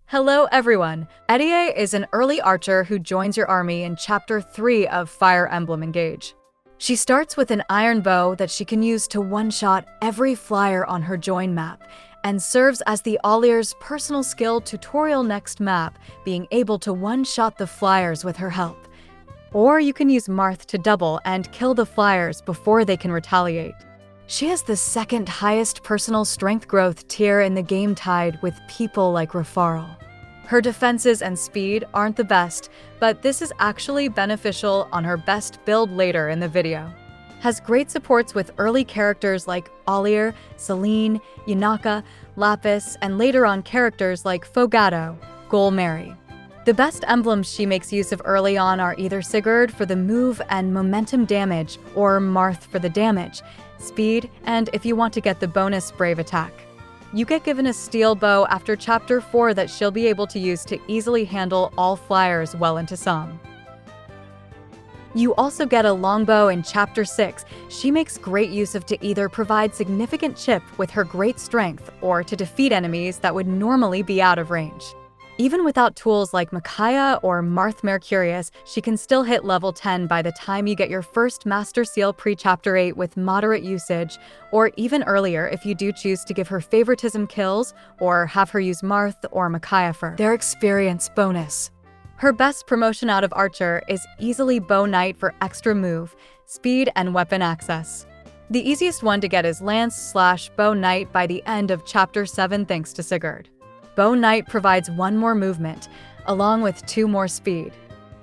Hello everyone! Etie is an early archer who joins your army in Chapter 3 of Fire Emblem Engage. She starts with an iron bow that she can use to one-shot every flyer on her join map, and serves as the Allier's personal skill tutorial next map, being able to one-shot the flyers with her help. Or you can use Marth to double and kill the flyers before they can retaliate. She has the second highest personal strength growth tier in the game, tied with people like Rafarl. Her defenses and speed aren't the best, but this is actually beneficial on her best build later in the video. Has great supports with early characters like Allier, Celine, Yanaka, Lapis, and later on characters like Fogato, Golmeri. The best emblems she makes use of early on are either Sigurd for the move and momentum damage, or Marth for the damage, speed, and if you want to get the bonus brave attack. You get given a steel bow after Chapter 4 that she'll be able to use to easily handle all flyers well into some. You also get a longbow in Chapter 6. She makes great use of to either provide significant chip with her great strength or to defeat enemies that would normally be out of range. Even without tools like Micaiah or Marth Mercurius, she can still hit level 10 by the time you get your first Master Seal pre-Chapter 8 with moderate usage, or even earlier if you do choose to give her favoritism kills or have her use Marth or Micaiah for their experience bonus. Her best promotion out of Archer is easily Bow Knight for extra move, speed, and weapon access. The easiest one to get is Lance/Bow Knight by the end of Chapter 7 thanks to Sigurd. Bow Knight provides 1 more movement, along with 2 more speed.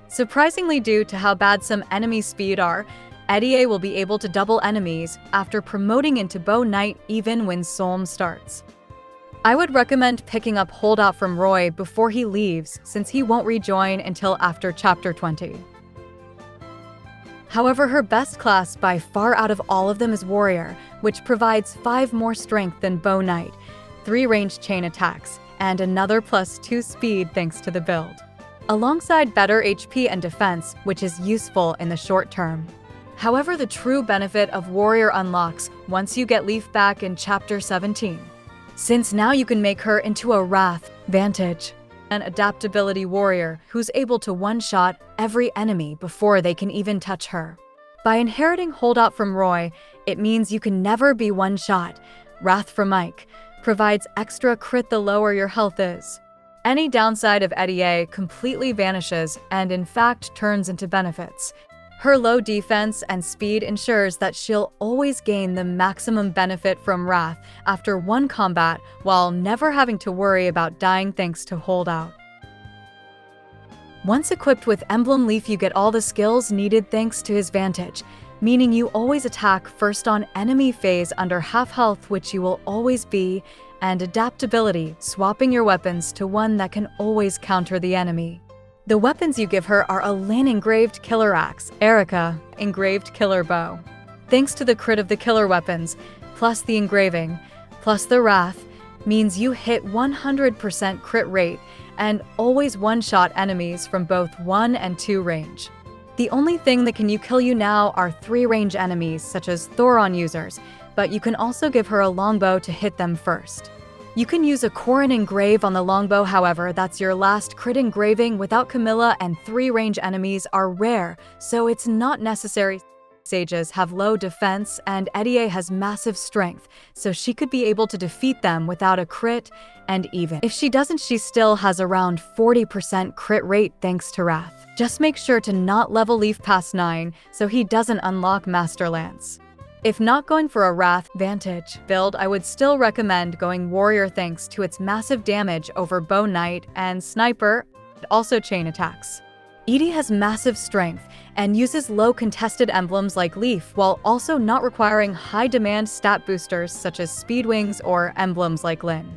Surprisingly, due to how bad some enemy speed are, Etie will be able to double enemies after promoting into Bow Knight even when Solm starts. I would recommend picking up Holdout from Roy before he leaves, since he won't rejoin until after Chapter 20. However, her best class by far out of all of them is Warrior, which provides 5 more strength than Bow Knight, 3 ranged chain attacks, and another +2 speed thanks to the build, alongside better HP and defense, which is useful in the short term. However, the true benefit of Warrior unlocks once you get Leaf back in Chapter 17, since now you can make her into a Wrath, Vantage, and Adaptability Warrior who's able to one-shot every enemy before they can even touch her. By inheriting Holdout from Roy, it means you can never be one-shot. Wrath from Mike provides extra crit the lower your health is. Any downside of Etie completely vanishes and in fact turns into benefits. Her low defense and speed ensures that she'll always gain the maximum benefit from Wrath after one combat while never having to worry about dying thanks to Holdout. Once equipped with Emblem Leaf, you get all the skills needed thanks to his Vantage, meaning you always attack first on enemy phase under half health, which you will always be, and Adaptability, swapping your weapons to one that can always counter the enemy. The weapons you give her are a Lin engraved killer axe, Erica engraved killer bow. Thanks to the crit of the killer weapons, plus the engraving, plus the Wrath, means you hit 100% crit rate and always one-shot enemies from both 1 and 2 range. The only thing that can kill you now are 3 range enemies such as Thoron users, but you can also give her a longbow to hit them first. You can use a Corrin engrave on the longbow, however, that's your last crit engraving without Camilla, and 3 range enemies are rare, so it's not necessary. Sages have low defense and Etie has massive strength, so she could be able to defeat them without a crit, and even if she doesn't, she still has around 40% crit rate thanks to Wrath. Just make sure to not level Leaf past 9 so he doesn't unlock Master Lance. If not going for a Wrath Vantage build, I would still recommend going Warrior thanks to its massive damage over Bow Knight and Sniper, and also chain attacks. Etie has massive strength and uses low contested emblems like Leaf while also not requiring high demand stat boosters such as Speed Wings or emblems like Lin.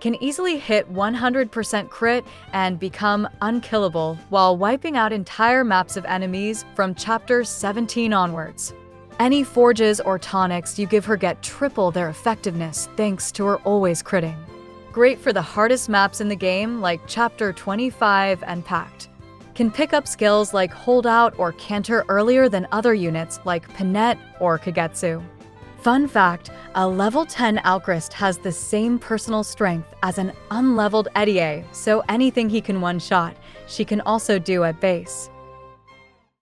Can easily hit 100% crit and become unkillable while wiping out entire maps of enemies from Chapter 17 onwards. Any forges or tonics you give her get triple their effectiveness thanks to her always critting. Great for the hardest maps in the game like Chapter 25 and Pact. Can pick up skills like Holdout or Canter earlier than other units like Panette or Kagetsu. Fun fact, a level 10 Alchrist has the same personal strength as an unleveled Etie, so anything he can one-shot, she can also do at base.